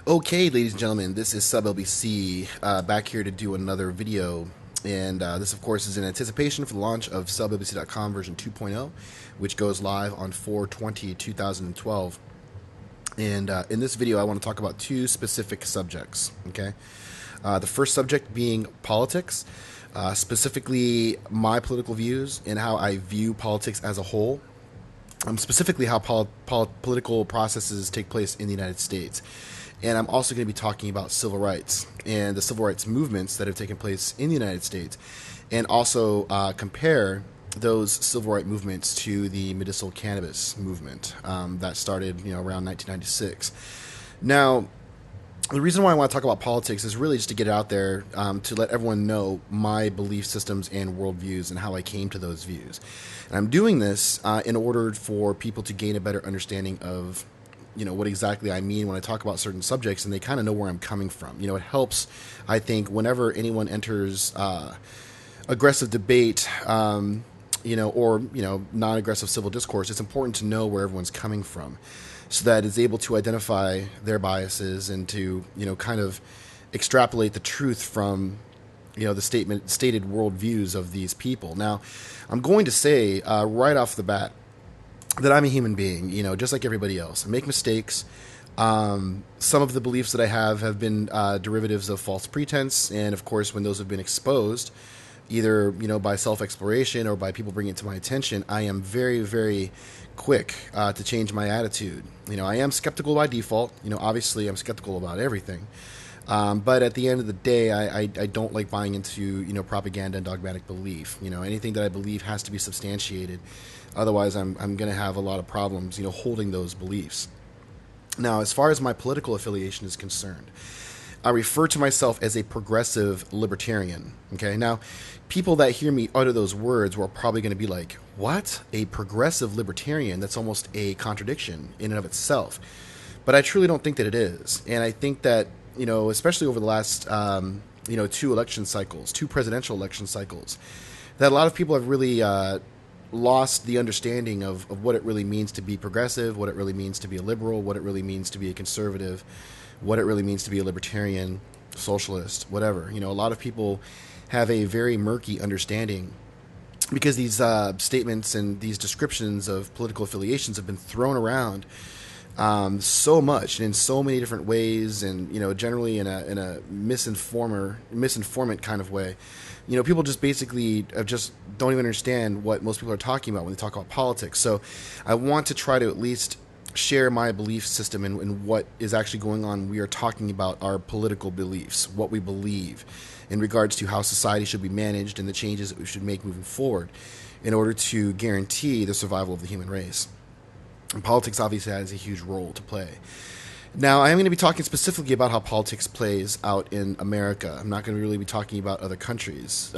Okay, ladies and gentlemen, this is Sub LBC back here to do another video. And this, of course, is in anticipation for the launch of sublbc.com version 2.0, which goes live on 4/20/2012. And in this video, I want to talk about two specific subjects. Okay, the first subject being politics, specifically my political views and how I view politics as a whole. Specifically, how political processes take place in the United States. And I'm also going to be talking about civil rights and the civil rights movements that have taken place in the United States, and also compare those civil rights movements to the medicinal cannabis movement that started, around 1996. Now, the reason why I want to talk about politics is really just to get it out there, to let everyone know my belief systems and worldviews and how I came to those views. And I'm doing this in order for people to gain a better understanding of what exactly I mean when I talk about certain subjects, and they kind of know where I'm coming from. It helps, I think, whenever anyone enters aggressive debate, or non-aggressive civil discourse. It's important to know where everyone's coming from, so that it's able to identify their biases and to kind of extrapolate the truth from the stated worldviews of these people. Now, I'm going to say right off the bat that I'm a human being, just like everybody else. I make mistakes. Some of the beliefs that I have been derivatives of false pretense, and of course, when those have been exposed, either by self-exploration or by people bringing it to my attention, I am very, very quick to change my attitude. I am skeptical by default. Obviously, I'm skeptical about everything. But at the end of the day, I don't like buying into propaganda and dogmatic belief. Anything that I believe has to be substantiated. Otherwise, I'm going to have a lot of problems holding those beliefs. Now, as far as my political affiliation is concerned, I refer to myself as a progressive libertarian. Okay, now people that hear me utter those words were probably going to be like, "What? A progressive libertarian? That's almost a contradiction in and of itself." But I truly don't think that it is, and I think that especially over the last two presidential election cycles, that a lot of people have really lost the understanding of what it really means to be progressive, what it really means to be a liberal, what it really means to be a conservative, what it really means to be a libertarian, socialist, whatever. A lot of people have a very murky understanding because these statements and these descriptions of political affiliations have been thrown around so much and in so many different ways, and generally in a misinformant kind of way. People just basically just don't even understand what most people are talking about when they talk about politics. So I want to try to at least share my belief system and what is actually going on. We are talking about our political beliefs, what we believe in regards to how society should be managed and the changes that we should make moving forward in order to guarantee the survival of the human race. And politics obviously has a huge role to play. Now, I am going to be talking specifically about how politics plays out in America. I'm not going to really be talking about other countries,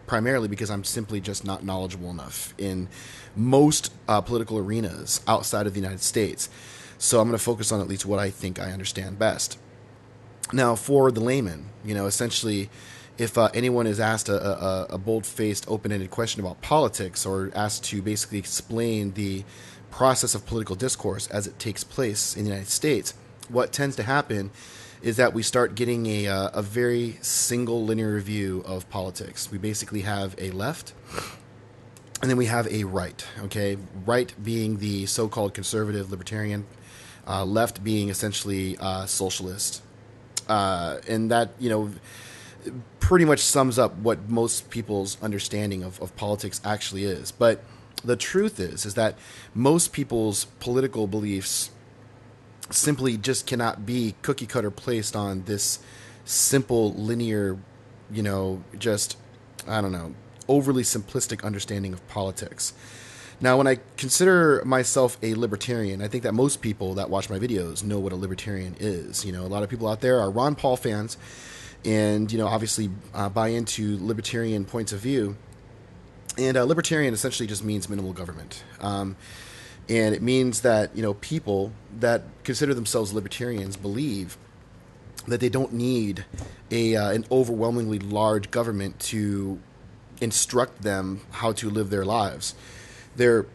primarily because I'm simply just not knowledgeable enough in most political arenas outside of the United States. So I'm going to focus on at least what I think I understand best. Now, for the layman, essentially, if anyone is asked a bold-faced, open-ended question about politics, or asked to basically explain the process of political discourse as it takes place in the United States, what tends to happen is that we start getting a very single linear view of politics. We basically have a left, and then we have a right. Okay, right being the so-called conservative libertarian, left being essentially socialist, and that pretty much sums up what most people's understanding of politics actually is. But the truth is that most people's political beliefs simply just cannot be cookie cutter placed on this simple linear, just, I don't know, overly simplistic understanding of politics. Now, when I consider myself a libertarian, I think that most people that watch my videos know what a libertarian is. A lot of people out there are Ron Paul fans and, obviously buy into libertarian points of view. And libertarian essentially just means minimal government. And it means that, people that consider themselves libertarians believe that they don't need an overwhelmingly large government to instruct them how to live their lives. They're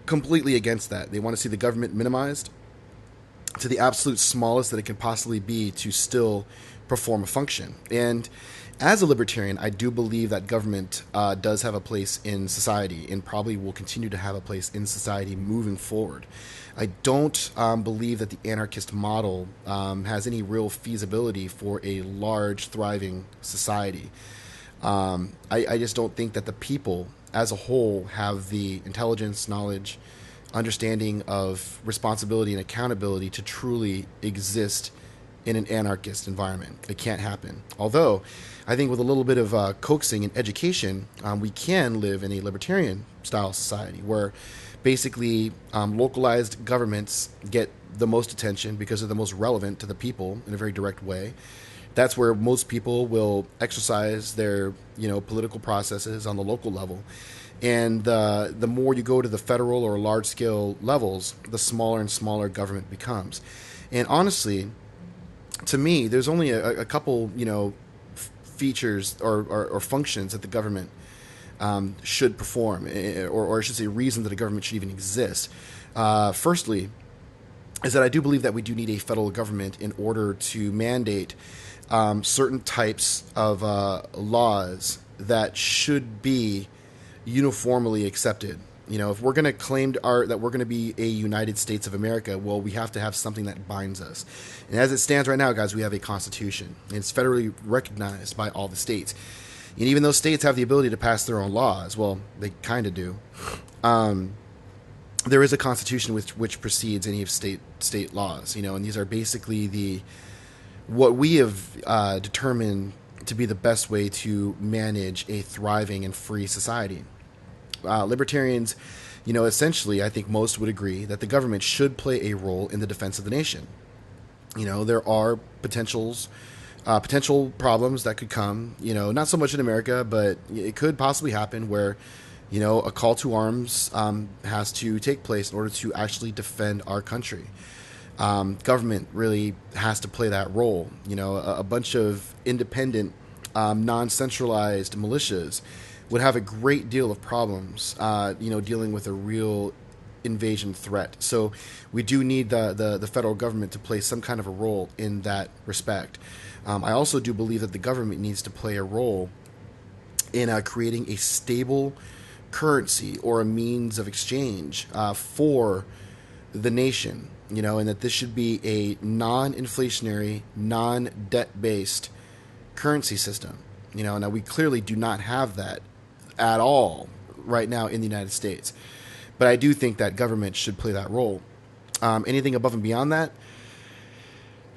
completely against that. They want to see the government minimized to the absolute smallest that it can possibly be to still perform a function. And as a libertarian, I do believe that government does have a place in society and probably will continue to have a place in society moving forward. I don't believe that the anarchist model has any real feasibility for a large, thriving society. I just don't think that the people as a whole have the intelligence, knowledge, understanding of responsibility and accountability to truly exist in an anarchist environment. It can't happen. Although, I think with a little bit of coaxing and education, we can live in a libertarian style society where basically localized governments get the most attention because they're the most relevant to the people in a very direct way. That's where most people will exercise their, political processes on the local level. And the more you go to the federal or large scale levels, the smaller and smaller government becomes. And honestly, to me, there's only a couple, features or functions that the government should perform, or I should say, reason that a government should even exist. Firstly, is that I do believe that we do need a federal government in order to mandate certain types of laws that should be uniformly accepted. If we're going to claim that we're going to be a United States of America, well, we have to have something that binds us. And as it stands right now, guys, we have a constitution. And it's federally recognized by all the states. And even those states have the ability to pass their own laws. Well, they kind of do. There is a constitution which precedes any of state laws, and these are basically what we have determined to be the best way to manage a thriving and free society. Libertarians, essentially, I think most would agree that the government should play a role in the defense of the nation. There are potential problems that could come, not so much in America, but it could possibly happen where, a call to arms has to take place in order to actually defend our country. Government really has to play that role. A bunch of independent, non-centralized militias would have a great deal of problems, dealing with a real invasion threat. So we do need the federal government to play some kind of a role in that respect. I also do believe that the government needs to play a role in creating a stable currency or a means of exchange for the nation, and that this should be a non-inflationary, non-debt-based currency system. Now we clearly do not have that at all right now in the United States. But I do think that government should play that role. Anything above and beyond that,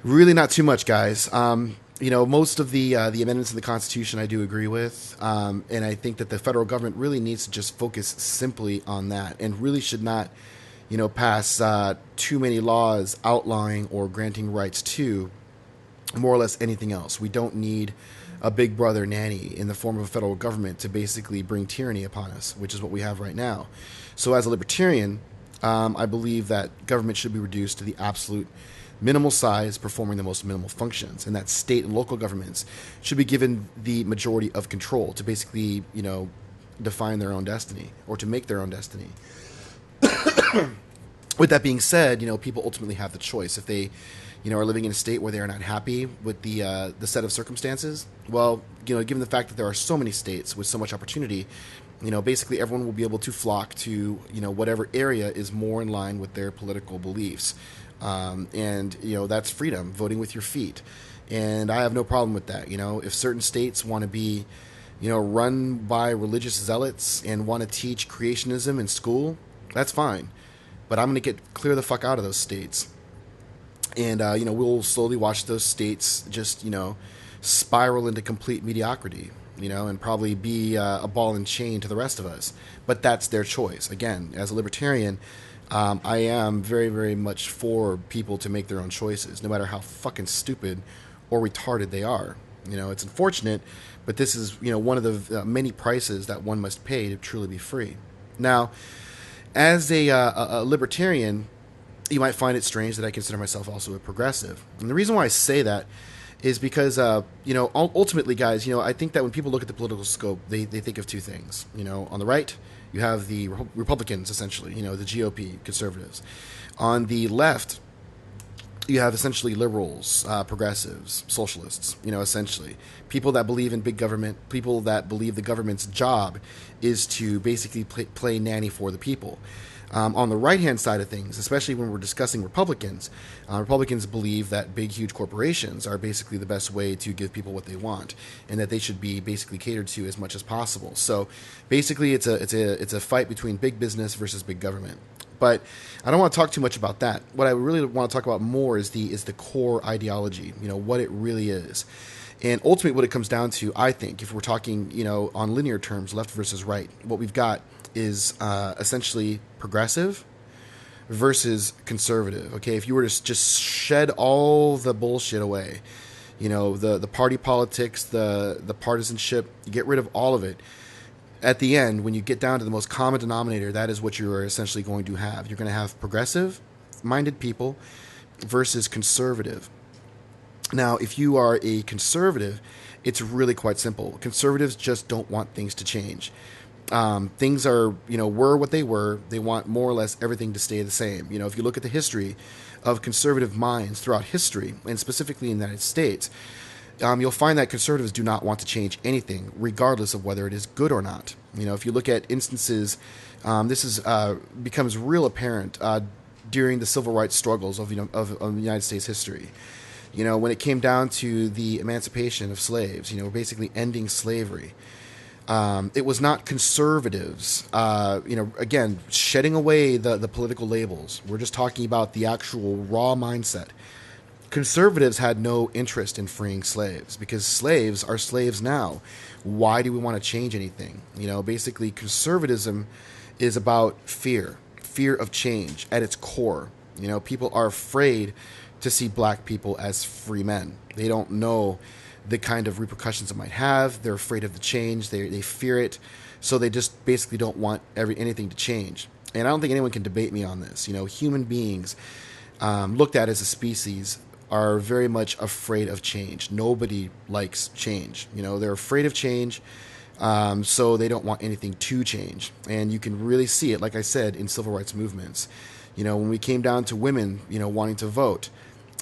really not too much, guys. Most of the amendments in the Constitution I do agree with, and I think that the federal government really needs to just focus simply on that and really should not, pass too many laws outlawing or granting rights to more or less anything else. We don't need a big brother nanny in the form of a federal government to basically bring tyranny upon us, which is what we have right now. So as a libertarian, I believe that government should be reduced to the absolute minimal size, performing the most minimal functions, and that state and local governments should be given the majority of control to basically, define their own destiny or to make their own destiny. With that being said, people ultimately have the choice. If they, are living in a state where they are not happy with the set of circumstances, well, given the fact that there are so many states with so much opportunity, basically everyone will be able to flock to, whatever area is more in line with their political beliefs. And that's freedom, voting with your feet. And I have no problem with that. If certain states want to be, run by religious zealots and want to teach creationism in school, that's fine. But I'm going to clear the fuck out of those states. And, we'll slowly watch those states just, spiral into complete mediocrity, and probably be a ball and chain to the rest of us. But that's their choice. Again, as a libertarian, I am very, very much for people to make their own choices, no matter how fucking stupid or retarded they are. It's unfortunate, but this is, one of the many prices that one must pay to truly be free. Now, as a libertarian, you might find it strange that I consider myself also a progressive. And the reason why I say that is because, ultimately, guys, I think that when people look at the political scope, they think of two things. On the right, you have the Republicans, essentially, the GOP, conservatives. On the left, You have essentially liberals, progressives, socialists, essentially people that believe in big government, people that believe the government's job is to basically play nanny for the people. On the right-hand side of things, especially when we're discussing Republicans, Republicans believe that big, huge corporations are basically the best way to give people what they want, and that they should be basically catered to as much as possible. So, basically, it's a fight between big business versus big government. But I don't want to talk too much about that. What I really want to talk about more is the core ideology. What it really is. And ultimately, what it comes down to, I think, if we're talking, on linear terms, left versus right, what we've got is essentially progressive versus conservative. Okay, if you were to just shed all the bullshit away, the party politics, the partisanship, you get rid of all of it. At the end, when you get down to the most common denominator, that is what you are essentially going to have. You're going to have progressive-minded people versus conservative. Now, if you are a conservative, it's really quite simple. Conservatives just don't want things to change. Things are, were what they were. They want more or less everything to stay the same. If you look at the history of conservative minds throughout history, and specifically in the United States, you'll find that conservatives do not want to change anything, regardless of whether it is good or not. If you look at instances, this is becomes real apparent during the civil rights struggles of United States history. When it came down to the emancipation of slaves, basically ending slavery. It was not conservatives, again, shedding away the political labels. We're just talking about the actual raw mindset. Conservatives had no interest in freeing slaves because slaves are slaves now. Why do we want to change anything? Basically, conservatism is about fear of change at its core. People are afraid to see black people as free men. They don't know the kind of repercussions it might have. They're afraid of the change. They fear it. So they just basically don't want anything to change. And I don't think anyone can debate me on this. Human beings, looked at as a species, are very much afraid of change. Nobody likes change. They're afraid of change, so they don't want anything to change. And you can really see it, like I said, in civil rights movements. When we came down to women, wanting to vote,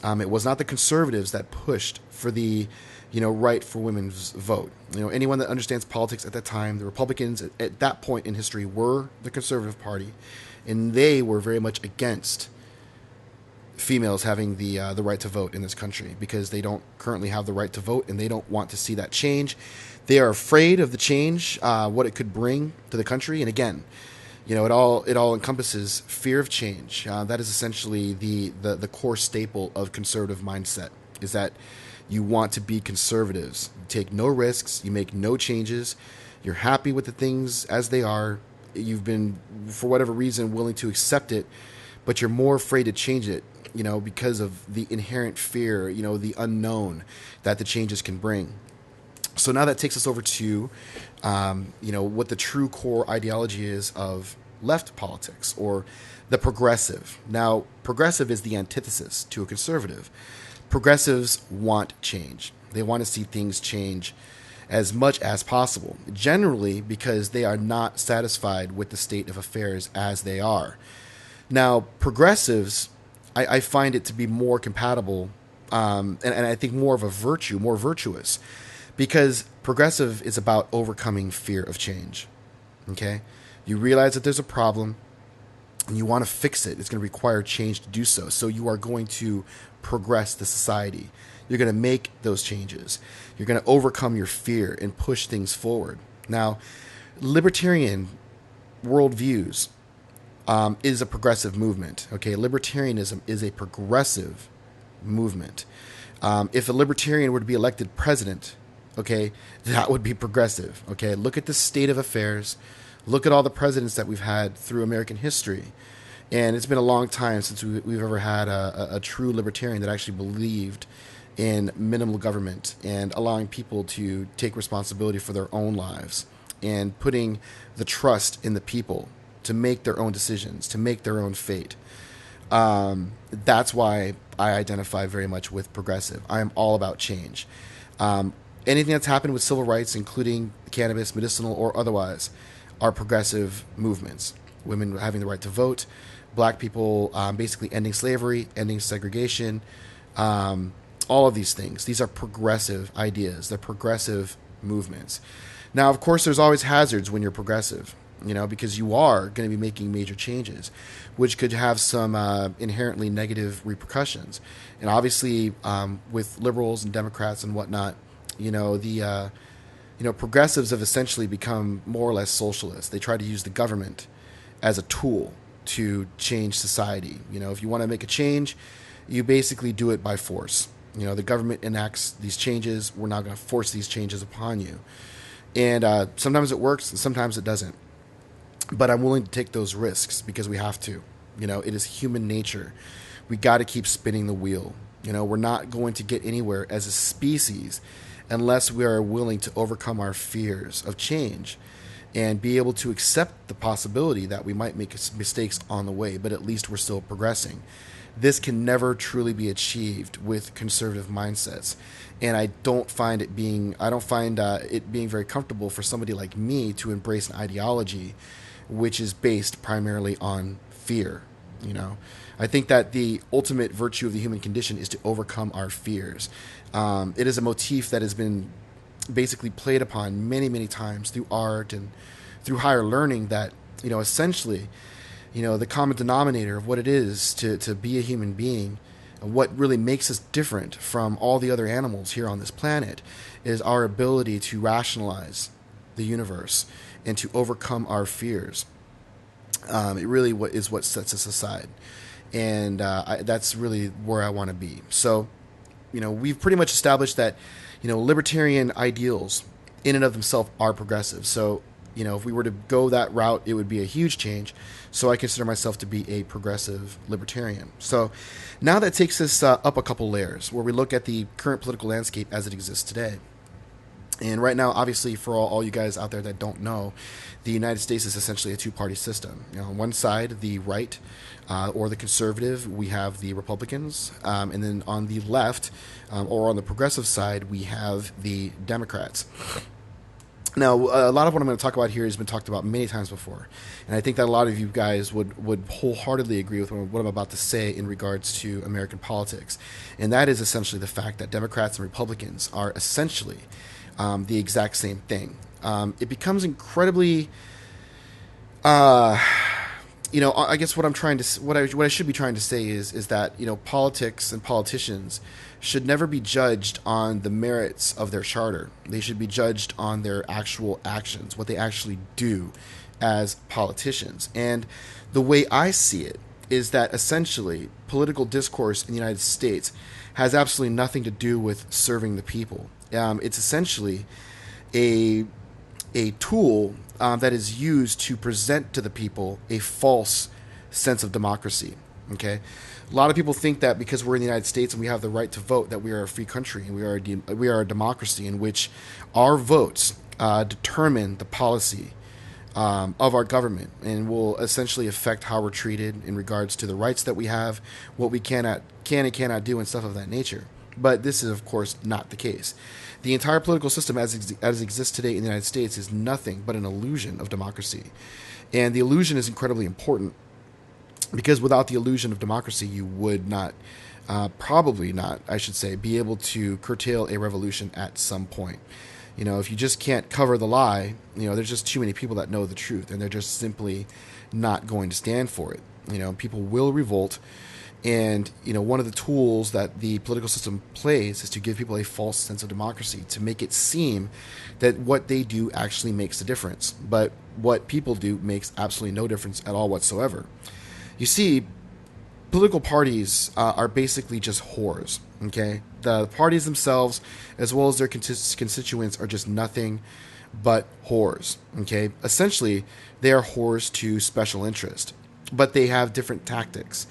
it was not the conservatives that pushed for the, right for women's vote. Anyone that understands politics at that time, the Republicans at that point in history were the conservative party, and they were very much against females having the right to vote in this country because they don't currently have the right to vote and they don't want to see that change. They are afraid of the change, what it could bring to the country. And again, it all encompasses fear of change. That is essentially the core staple of conservative mindset, is that you want to be conservatives. You take no risks. You make no changes. You're happy with the things as they are. You've been, for whatever reason, willing to accept it, but you're more afraid to change it, because of the inherent fear, the unknown that the changes can bring. So now that takes us over to, what the true core ideology is of left politics, or the progressive. Now, progressive is the antithesis to a conservative. Progressives want change. They want to see things change as much as possible, generally because they are not satisfied with the state of affairs as they are. Now, progressives, I find it to be more compatible, and I think more of a virtue, more virtuous, because progressive is about overcoming fear of change. Okay? You realize that there's a problem, and you want to fix it. It's going to require change to do so. So you are going to progress the society. You're going to make those changes. You're going to overcome your fear and push things forward. Now, libertarian worldviews is a progressive movement. Okay, libertarianism is a progressive movement. If a libertarian were to be elected president, okay, that would be progressive. Okay, look at the state of affairs. Look at all the presidents that we've had through American history. And it's been a long time since we've ever had a true libertarian that actually believed in minimal government and allowing people to take responsibility for their own lives and putting the trust in the people to make their own decisions, to make their own fate. That's why I identify very much with progressive. I am all about change. Anything that's happened with civil rights, including cannabis, medicinal or otherwise, are progressive movements. Women having the right to vote, black people, basically ending slavery, ending segregation, all of these things. These are progressive ideas. They're progressive movements. Now, of course, there's always hazards when you're progressive, because you are going to be making major changes, which could have some inherently negative repercussions. And obviously, with liberals and Democrats and whatnot, progressives have essentially become more or less socialists. They try to use the government as a tool to change society. If you want to make a change, you basically do it by force. The government enacts these changes. We're not going to force these changes upon you. And sometimes it works, and sometimes it doesn't. But I'm willing to take those risks because we have to. It is human nature. We got to keep spinning the wheel. We're not going to get anywhere as a species unless we are willing to overcome our fears of change and be able to accept the possibility that we might make mistakes on the way, but at least we're still progressing. This can never truly be achieved with conservative mindsets, and I don't find it being very comfortable for somebody like me to embrace an ideology which is based primarily on fear. I think that the ultimate virtue of the human condition is to overcome our fears. It is a motif that has been basically played upon many, many times through art and through higher learning, that essentially the common denominator of what it is to be a human being, and what really makes us different from all the other animals here on this planet, is our ability to rationalize the universe and to overcome our fears. It really is what sets us aside, and that's really where I want to be. So, we've pretty much established that, libertarian ideals in and of themselves are progressive. So, if we were to go that route, it would be a huge change. So I consider myself to be a progressive libertarian. So now that takes us up a couple layers, where we look at the current political landscape as it exists today. And right now, obviously, for all you guys out there that don't know, the United States is essentially a two-party system. On one side, the right, or the conservative, we have the Republicans. And then on the left, or on the progressive side, we have the Democrats. Now, a lot of what I'm going to talk about here has been talked about many times before. And I think that a lot of you guys would wholeheartedly agree with what I'm about to say in regards to American politics. And that is essentially the fact that Democrats and Republicans are essentially the exact same thing. It becomes incredibly, I guess what I should be trying to say is that politics and politicians should never be judged on the merits of their charter. They should be judged on their actual actions, what they actually do as politicians. And the way I see it is that essentially political discourse in the United States has absolutely nothing to do with serving the people. It's essentially a tool that is used to present to the people a false sense of democracy. Okay, a lot of people think that because we're in the United States and we have the right to vote, that we are a free country and we are a democracy in which our votes determine the policy of our government and will essentially affect how we're treated in regards to the rights that we have, what we can and cannot do, and stuff of that nature. But this is, of course, not the case. The entire political system as it exists today in the United States is nothing but an illusion of democracy. And the illusion is incredibly important, because without the illusion of democracy, you would not, probably not, I should say, be able to curtail a revolution at some point. If you just can't cover the lie, there's just too many people that know the truth, and they're just simply not going to stand for it. People will revolt. And, one of the tools that the political system plays is to give people a false sense of democracy, to make it seem that what they do actually makes a difference. But what people do makes absolutely no difference at all whatsoever. You see, political parties are basically just whores, okay? The parties themselves, as well as their constituents, are just nothing but whores, okay? Essentially, they are whores to special interest, but they have different tactics.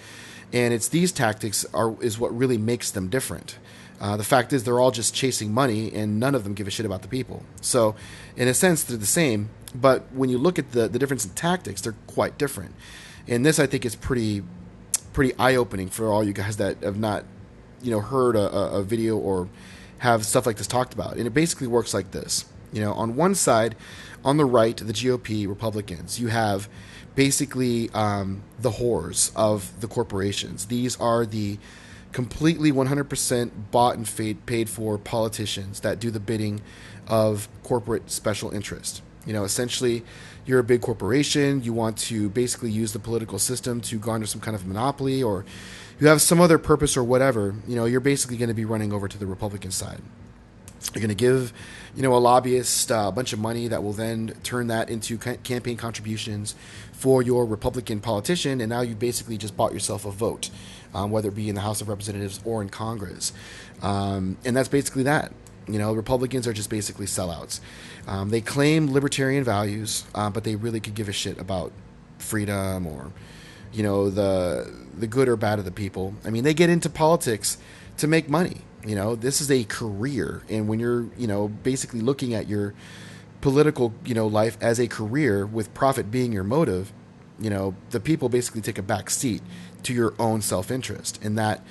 And it's these tactics is what really makes them different. The fact is, they're all just chasing money, and none of them give a shit about the people. So, in a sense, they're the same, but when you look at the difference in tactics, they're quite different. And this, I think, is pretty eye-opening for all you guys that have not, heard a video or have stuff like this talked about. And it basically works like this. On one side, on the right, the GOP Republicans, you have basically the whores of the corporations. These are the completely 100% bought and paid for politicians that do the bidding of corporate special interest. Essentially, you're a big corporation. You want to basically use the political system to garner some kind of monopoly, or you have some other purpose or whatever. You're basically going to be running over to the Republican side. You're going to give, a lobbyist a bunch of money that will then turn that into campaign contributions for your Republican politician, and now you basically just bought yourself a vote, whether it be in the House of Representatives or in Congress. And that's basically that. Republicans are just basically sellouts. They claim libertarian values, but they really could give a shit about freedom or, the good or bad of the people. I mean, they get into politics to make money. This is a career. And when you're, basically looking at your political, life as a career with profit being your motive, the people basically take a back seat to your own self-interest. And that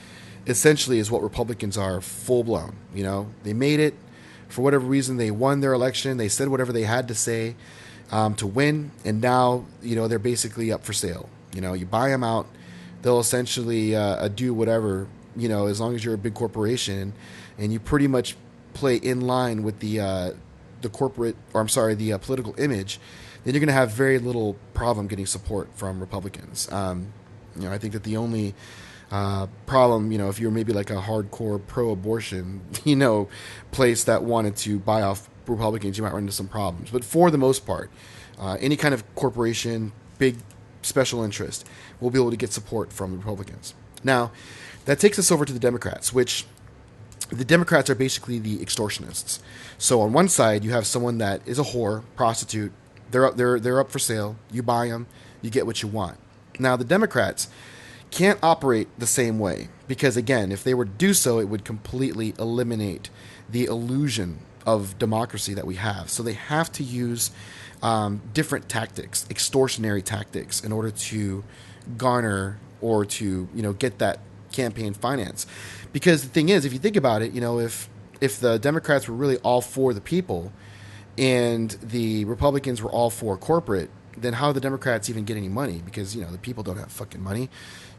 essentially is what Republicans are full blown. They made it for whatever reason. They won their election. They said whatever they had to say to win. And now, they're basically up for sale. You buy them out. They'll essentially do whatever, as long as you're a big corporation and you pretty much play in line with the corporate, or I'm sorry, the political image, then you're going to have very little problem getting support from Republicans. I think that the only problem, if you're maybe like a hardcore pro-abortion, place that wanted to buy off Republicans, you might run into some problems. But for the most part, any kind of corporation, big special interest, will be able to get support from the Republicans. Now, that takes us over to the Democrats, which the Democrats are basically the extortionists. So on one side, you have someone that is a whore, prostitute. They're up for sale. You buy them, you get what you want. Now, the Democrats can't operate the same way because, again, if they were to do so, it would completely eliminate the illusion of democracy that we have. So they have to use different tactics, extortionary tactics, in order to garner or to get that campaign finance. Because the thing is, if you think about it, if the Democrats were really all for the people and the Republicans were all for corporate, then how do the Democrats even get any money? Because the people don't have fucking money.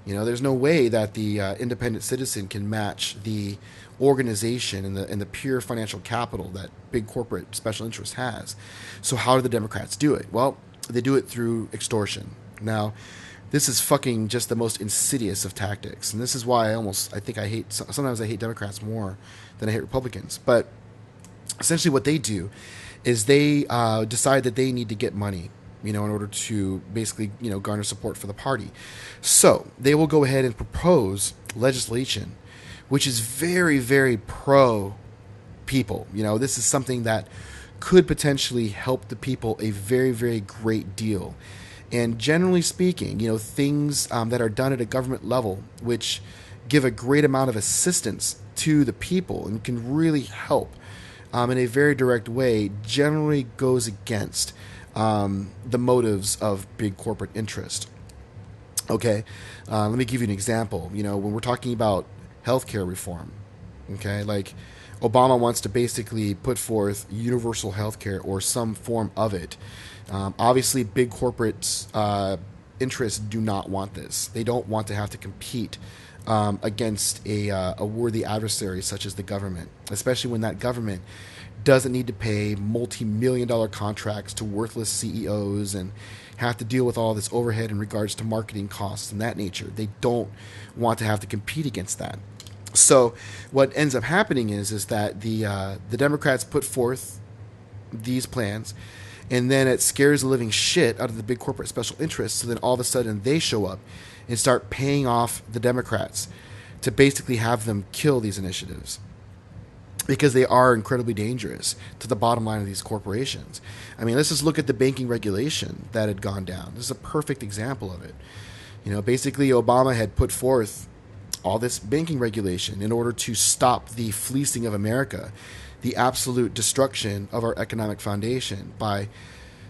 There's no way that the independent citizen can match the organization and the pure financial capital that big corporate special interest has. So how do the Democrats do it? Well, they do it through extortion. Now, this is fucking just the most insidious of tactics, and this is why sometimes I hate Democrats more than I hate Republicans. But essentially, what they do is they decide that they need to get money, in order to basically, garner support for the party. So they will go ahead and propose legislation, which is very, very pro people. This is something that could potentially help the people a very, very great deal. And generally speaking, things that are done at a government level, which give a great amount of assistance to the people and can really help in a very direct way, generally goes against the motives of big corporate interest. Okay, let me give you an example. When we're talking about healthcare reform, okay, like Obama wants to basically put forth universal healthcare or some form of it. Obviously, big corporate interests do not want this. They don't want to have to compete against a worthy adversary such as the government, especially when that government doesn't need to pay multi-million-dollar contracts to worthless CEOs and have to deal with all this overhead in regards to marketing costs and that nature. They don't want to have to compete against that. So what ends up happening is that the Democrats put forth these plans, and then it scares the living shit out of the big corporate special interests. So then all of a sudden they show up and start paying off the Democrats to basically have them kill these initiatives, because they are incredibly dangerous to the bottom line of these corporations. I mean, let's just look at the banking regulation that had gone down. This is a perfect example of it. Basically Obama had put forth all this banking regulation in order to stop the fleecing of America, the absolute destruction of our economic foundation by,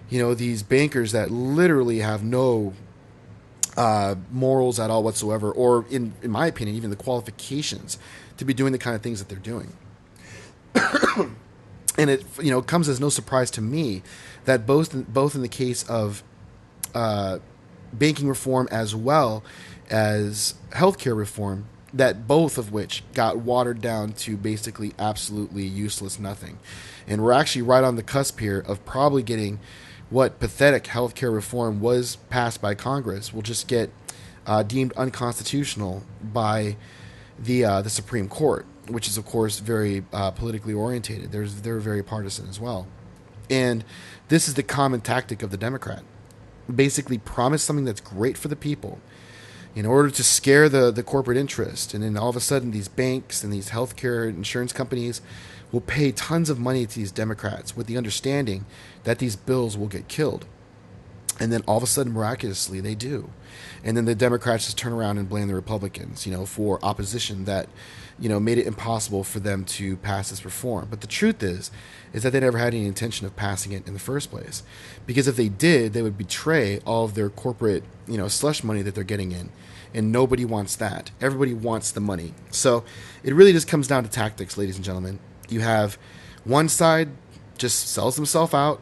these bankers that literally have no morals at all whatsoever, or in my opinion, even the qualifications to be doing the kind of things that they're doing. And it, comes as no surprise to me that both in the case of banking reform as well as healthcare reform, that both of which got watered down to basically absolutely useless nothing. And we're actually right on the cusp here of probably getting what pathetic healthcare reform was passed by Congress will just get deemed unconstitutional by the Supreme Court, which is of course very politically orientated. They're very partisan as well, and this is the common tactic of the Democrat. Basically, promise something that's great for the people in order to scare the corporate interest, and then all of a sudden these banks and these healthcare insurance companies will pay tons of money to these Democrats with the understanding that these bills will get killed. And then all of a sudden, miraculously, they do. And then the Democrats just turn around and blame the Republicans, for opposition that, made it impossible for them to pass this reform. But the truth is that they never had any intention of passing it in the first place. Because if they did, they would betray all of their corporate, slush money that they're getting in. And nobody wants that. Everybody wants the money. So it really just comes down to tactics, ladies and gentlemen. You have one side just sells themselves out.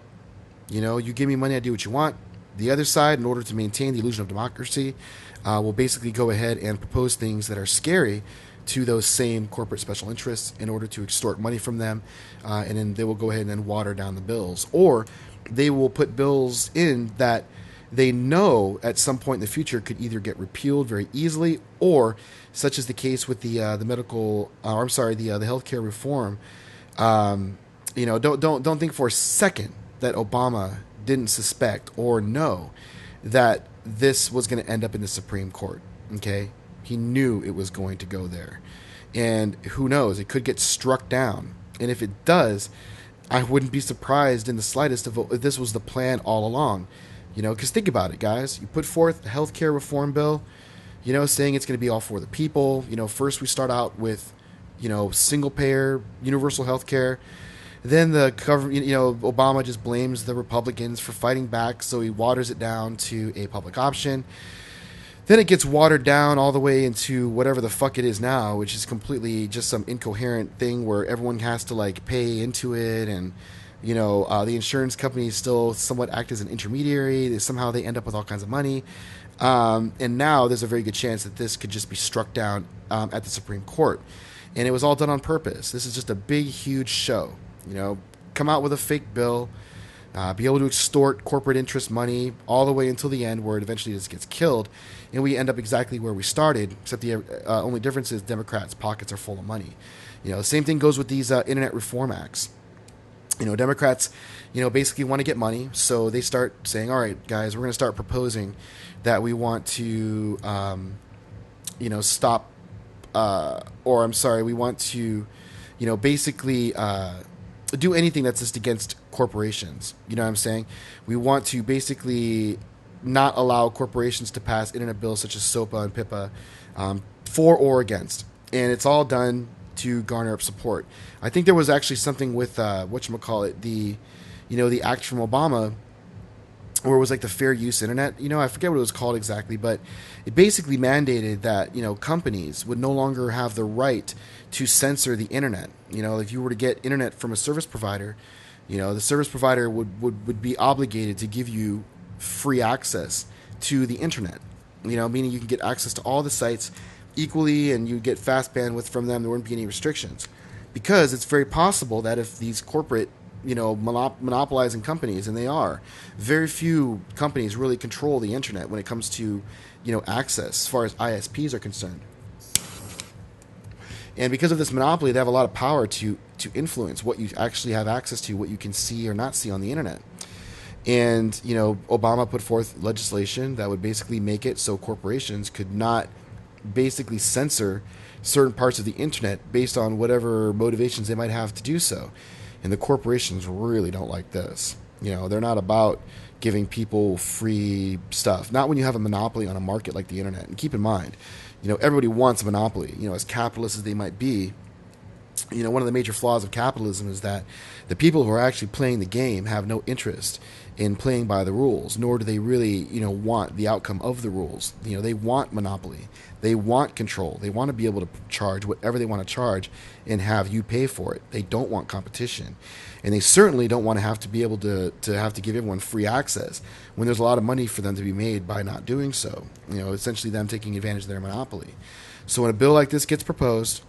You give me money, I do what you want. The other side, in order to maintain the illusion of democracy, will basically go ahead and propose things that are scary to those same corporate special interests in order to extort money from them, and then they will go ahead and then water down the bills. Or they will put bills in that they know at some point in the future could either get repealed very easily, or, such is the case with the healthcare reform. Don't think for a second that Obama didn't suspect or know that this was going to end up in the Supreme Court. Okay, he knew it was going to go there, and who knows, it could get struck down. And if it does, I wouldn't be surprised in the slightest if this was the plan all along. Because think about it, guys. You put forth a healthcare reform bill, saying it's going to be all for the people. First we start out with, single payer, universal healthcare. Then the government, Obama just blames the Republicans for fighting back, so he waters it down to a public option. Then it gets watered down all the way into whatever the fuck it is now, which is completely just some incoherent thing where everyone has to pay into it, and the insurance companies still somewhat act as an intermediary. Somehow they end up with all kinds of money. And now there's a very good chance that this could just be struck down at the Supreme Court. And it was all done on purpose. This is just a big, huge show. Come out with a fake bill, be able to extort corporate interest money all the way until the end where it eventually just gets killed. And we end up exactly where we started, except the only difference is Democrats' pockets are full of money. Same thing goes with these internet reform acts. Democrats, basically want to get money, so they start saying, all right, guys, we're going to start proposing that we want to, stop, we want to, basically do anything that's just against corporations. You know what I'm saying? We want to basically not allow corporations to pass internet bills such as SOPA and PIPA for or against. And it's all done to garner up support. I think there was actually something with the act from Obama, where it was the fair use internet. I forget what it was called exactly, but it basically mandated that companies would no longer have the right to censor the internet. If you were to get internet from a service provider, the service provider would be obligated to give you free access to the internet. Meaning you can get access to all the sites equally, and you get fast bandwidth from them. There wouldn't be any restrictions, because it's very possible that if these corporate, monopolizing companies, and they are, very few companies really control the internet when it comes to, access as far as ISPs are concerned. And because of this monopoly, they have a lot of power to influence what you actually have access to, what you can see or not see on the internet. And, Obama put forth legislation that would basically make it so corporations could not basically censor certain parts of the internet based on whatever motivations they might have to do so. And the corporations really don't like this. They're not about giving people free stuff. Not when you have a monopoly on a market like the internet. And keep in mind, everybody wants a monopoly. As capitalist as they might be, One of the major flaws of capitalism is that the people who are actually playing the game have no interest in playing by the rules, nor do they really, want the outcome of the rules. They want monopoly. They want control. They want to be able to charge whatever they want to charge and have you pay for it. They don't want competition. And they certainly don't want to have to be able to have to give everyone free access when there's a lot of money for them to be made by not doing so. Essentially them taking advantage of their monopoly. So when a bill like this gets proposed,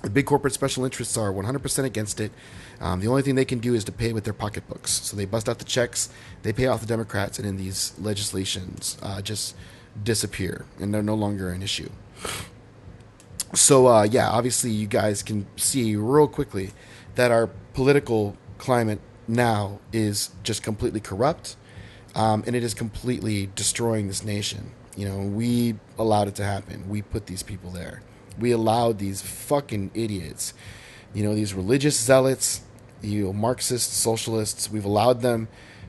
the big corporate special interests are 100% against it. The only thing they can do is to pay with their pocketbooks. So they bust out the checks, they pay off the Democrats, and then these legislations just disappear, and they're no longer an issue. So, obviously you guys can see real quickly that our political climate now is just completely corrupt, and it is completely destroying this nation. We allowed it to happen. We put these people there. We allowed these fucking idiots, these religious zealots, Marxists, socialists, we've allowed them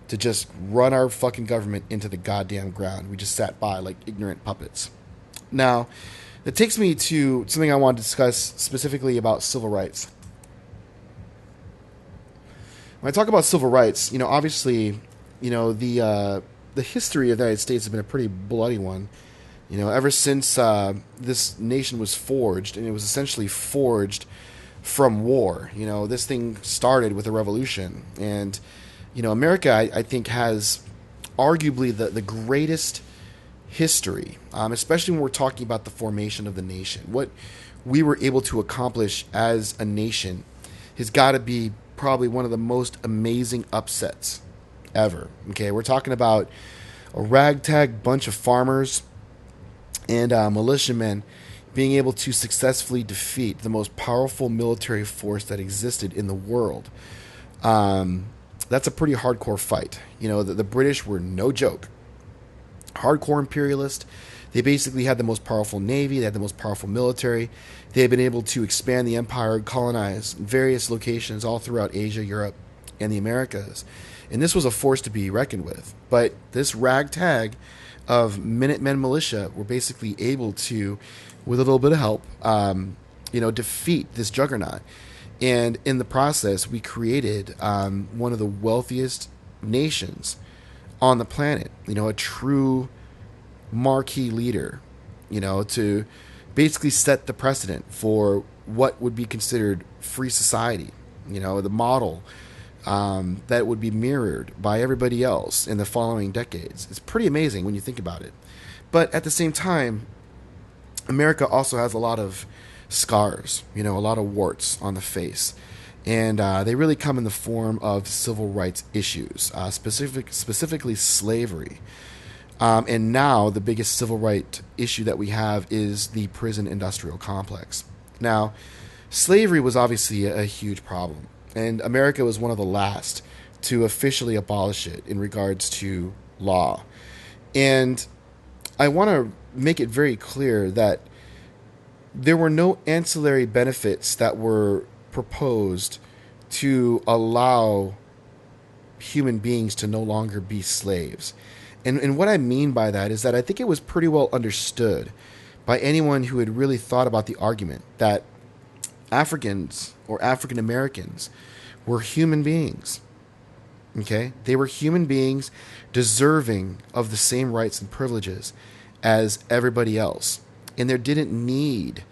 to just run our fucking government into the goddamn ground. We just sat by like ignorant puppets. Now, that takes me to something I want to discuss specifically about civil rights. When I talk about civil rights, obviously, the history of the United States has been a pretty bloody one. Ever since this nation was forged, and it was essentially forged from war. This thing started with a revolution. And, America, I think, has arguably the greatest history, especially when we're talking about the formation of the nation. What we were able to accomplish as a nation has got to be probably one of the most amazing upsets ever. Okay, we're talking about a ragtag bunch of farmers and militiamen being able to successfully defeat the most powerful military force that existed in the world. That's a pretty hardcore fight. The British were no joke. Hardcore imperialist. They basically had the most powerful navy. They had the most powerful military. They had been able to expand the empire, colonize various locations all throughout Asia, Europe, and the Americas. And this was a force to be reckoned with. But this ragtag of Minutemen militia were basically able to, with a little bit of help, defeat this juggernaut. And in the process, we created one of the wealthiest nations on the planet. A true marquee leader, to basically set the precedent for what would be considered free society. The model that would be mirrored by everybody else in the following decades. It's pretty amazing when you think about it. But at the same time, America also has a lot of scars, a lot of warts on the face. And they really come in the form of civil rights issues, specifically slavery. And now the biggest civil right issue that we have is the prison industrial complex. Now, slavery was obviously a huge problem. And America was one of the last to officially abolish it in regards to law. And I want to make it very clear that there were no ancillary benefits that were proposed to allow human beings to no longer be slaves. And what I mean by that is that I think it was pretty well understood by anyone who had really thought about the argument that Africans or African Americans were human beings. Okay? They were human beings deserving of the same rights and privileges as everybody else. And there didn't need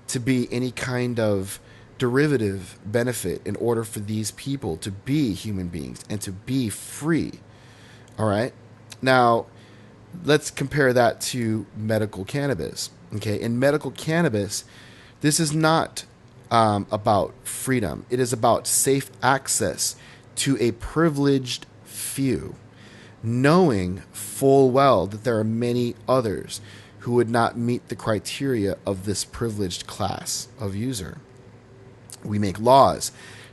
to be any kind of derivative benefit in order for these people to be human beings and to be free. All right? Now, let's compare that to medical cannabis. Okay? In medical cannabis, this is not about freedom. It is about safe access to a privileged few, knowing full well that there are many others who would not meet the criteria of this privileged class of user. We make laws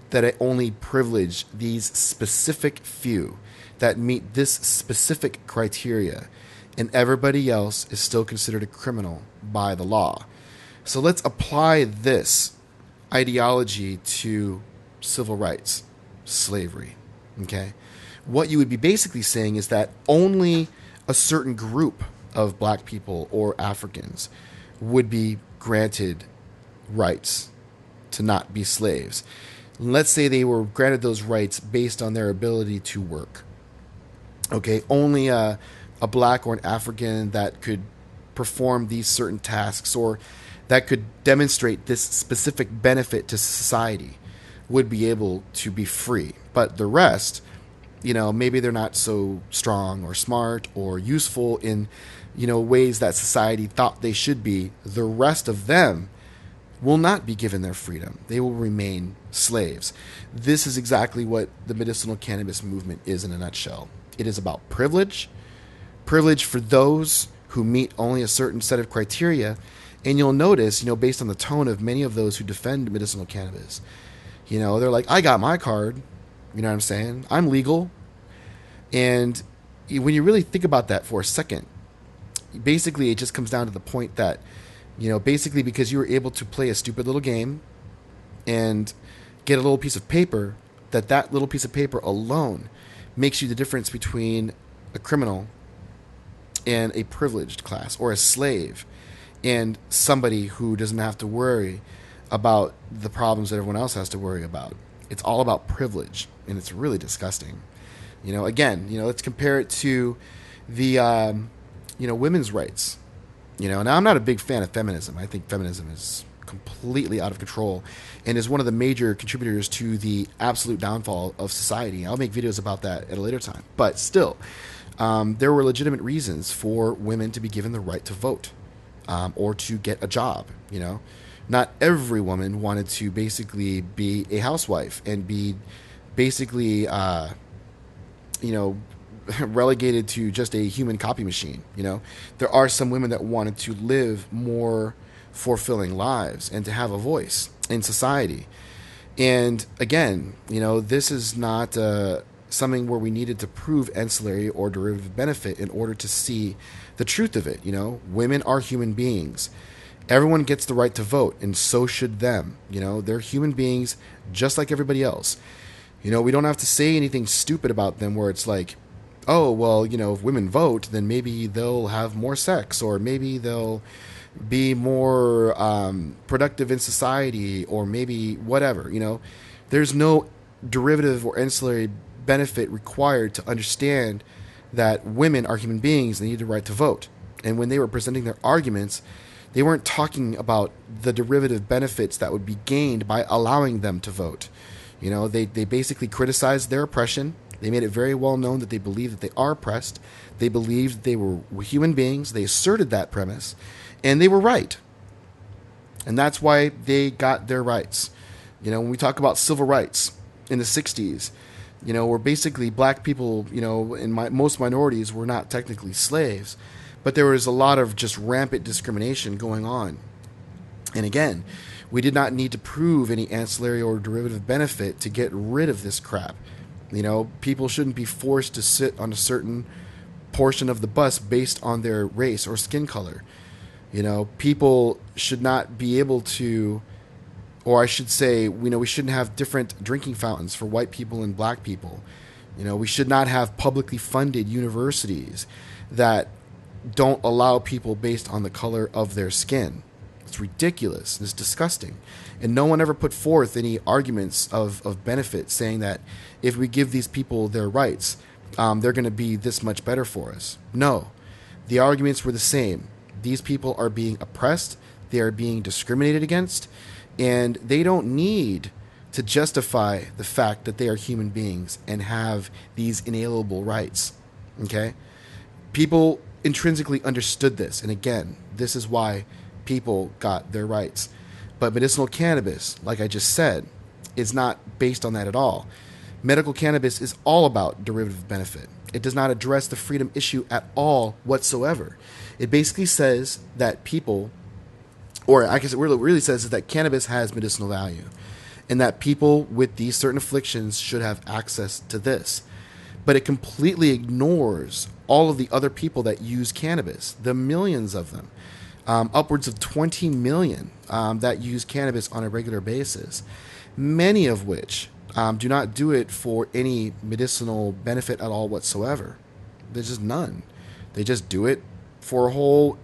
that only privilege these specific few that meet this specific criteria, and everybody else is still considered a criminal by the law. So let's apply this ideology to civil rights, slavery. Okay? What you would be basically saying is that only a certain group of black people or Africans would be granted rights to not be slaves. Let's say they were granted those rights based on their ability to work. Okay, only a black or an African that could perform these certain tasks or that could demonstrate this specific benefit to society would be able to be free. But the rest, maybe they're not so strong or smart or useful in, ways that society thought they should be. The rest of them will not be given their freedom. They will remain slaves. This is exactly what the medicinal cannabis movement is in a nutshell. It is about privilege for those who meet only a certain set of criteria. And you'll notice, based on the tone of many of those who defend medicinal cannabis, they're like, I got my card. You know what I'm saying? I'm legal. And when you really think about that for a second, basically it just comes down to the point that, basically because you were able to play a stupid little game and get a little piece of paper, that little piece of paper alone makes you the difference between a criminal and a privileged class, or a slave and somebody who doesn't have to worry about the problems that everyone else has to worry about. It's all about privilege, and it's really disgusting. Again, let's compare it to the, women's rights. Now I'm not a big fan of feminism. I think feminism is completely out of control and is one of the major contributors to the absolute downfall of society. I'll make videos about that at a later time. But still, there were legitimate reasons for women to be given the right to vote or to get a job. Not every woman wanted to basically be a housewife and be basically, relegated to just a human copy machine. There are some women that wanted to live more fulfilling lives and to have a voice in society. And again, this is not something where we needed to prove ancillary or derivative benefit in order to see the truth of it. Women are human beings. Everyone gets the right to vote, and so should them. They're human beings just like everybody else. We don't have to say anything stupid about them where it's like, oh, well, if women vote, then maybe they'll have more sex, or maybe they'll be more productive in society, or maybe whatever. There's no derivative or ancillary benefit required to understand that women are human beings. They need the right to vote. And when they were presenting their arguments, they weren't talking about the derivative benefits that would be gained by allowing them to vote. They basically criticized their oppression. They made it very well known that they believed that they are oppressed. They believed they were human beings. They asserted that premise, and they were right. And that's why they got their rights. When we talk about civil rights in the 60s, where basically black people, and most minorities were not technically slaves, but there was a lot of just rampant discrimination going on. And again, we did not need to prove any ancillary or derivative benefit to get rid of this crap. People shouldn't be forced to sit on a certain portion of the bus based on their race or skin color. People should not be able to, or I should say, we shouldn't have different drinking fountains for white people and black people. We should not have publicly funded universities that don't allow people based on the color of their skin. It's ridiculous. It's disgusting. And no one ever put forth any arguments of benefit saying that if we give these people their rights, they're going to be this much better for us. No. The arguments were the same. These people are being oppressed. They are being discriminated against. And they don't need to justify the fact that they are human beings and have these inalienable rights. Okay? People intrinsically understood this. And again, this is why people got their rights. But medicinal cannabis, like I just said, is not based on that at all. Medical cannabis is all about derivative benefit. It does not address the freedom issue at all whatsoever. It basically says that people, or I guess what it really says is that cannabis has medicinal value, and that people with these certain afflictions should have access to this. But it completely ignores all of the other people that use cannabis, the millions of them. Upwards of 20 million that use cannabis on a regular basis, many of which do not do it for any medicinal benefit at all whatsoever. There's just none. They just do it for a whole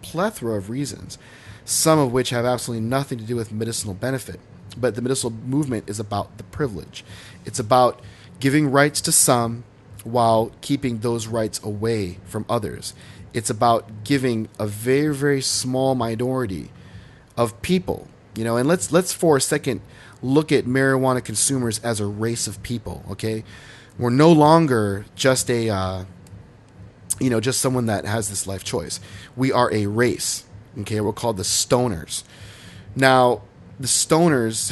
plethora of reasons. some of which have absolutely nothing to do with medicinal benefit. But the medicinal movement is about the privilege. It's about giving rights to some while keeping those rights away from others. It's about giving a very, very small minority of people, and let's for a second look at marijuana consumers as a race of people, okay? We're no longer just just someone that has this life choice. We are a race, okay? We're called the stoners. Now, the stoners,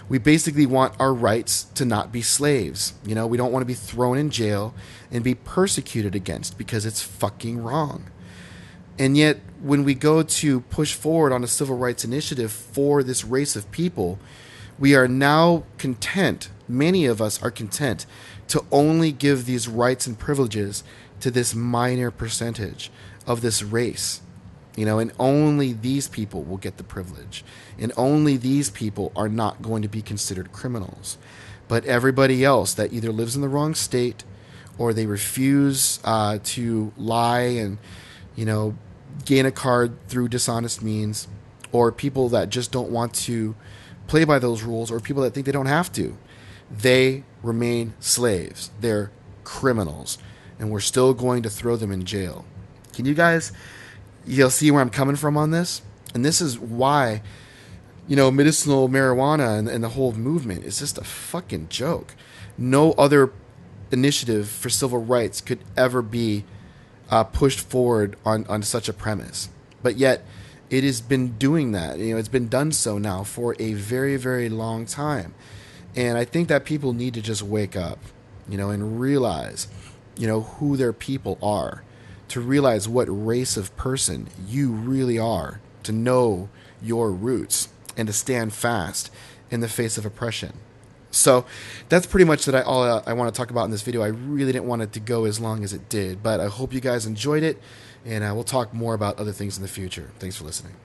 we basically want our rights to not be slaves. We don't want to be thrown in jail and be persecuted against because it's fucking wrong. And yet, when we go to push forward on a civil rights initiative for this race of people, we are now content, many of us are content, to only give these rights and privileges to this minor percentage of this race. And only these people will get the privilege. And only these people are not going to be considered criminals. But everybody else that either lives in the wrong state or they refuse to lie and, gain a card through dishonest means, or people that just don't want to play by those rules, or people that think they don't have to, they remain slaves. They're criminals. And we're still going to throw them in jail. Can you guys... You'll see where I'm coming from on this. And this is why, medicinal marijuana and the whole movement is just a fucking joke. No other initiative for civil rights could ever be pushed forward on such a premise. But yet, it has been doing that. It's been done so now for a very, very long time. And I think that people need to just wake up, and realize, who their people are. To realize what race of person you really are, to know your roots, and to stand fast in the face of oppression. So that's pretty much all I want to talk about in this video. I really didn't want it to go as long as it did, but I hope you guys enjoyed it, and we'll talk more about other things in the future. Thanks for listening.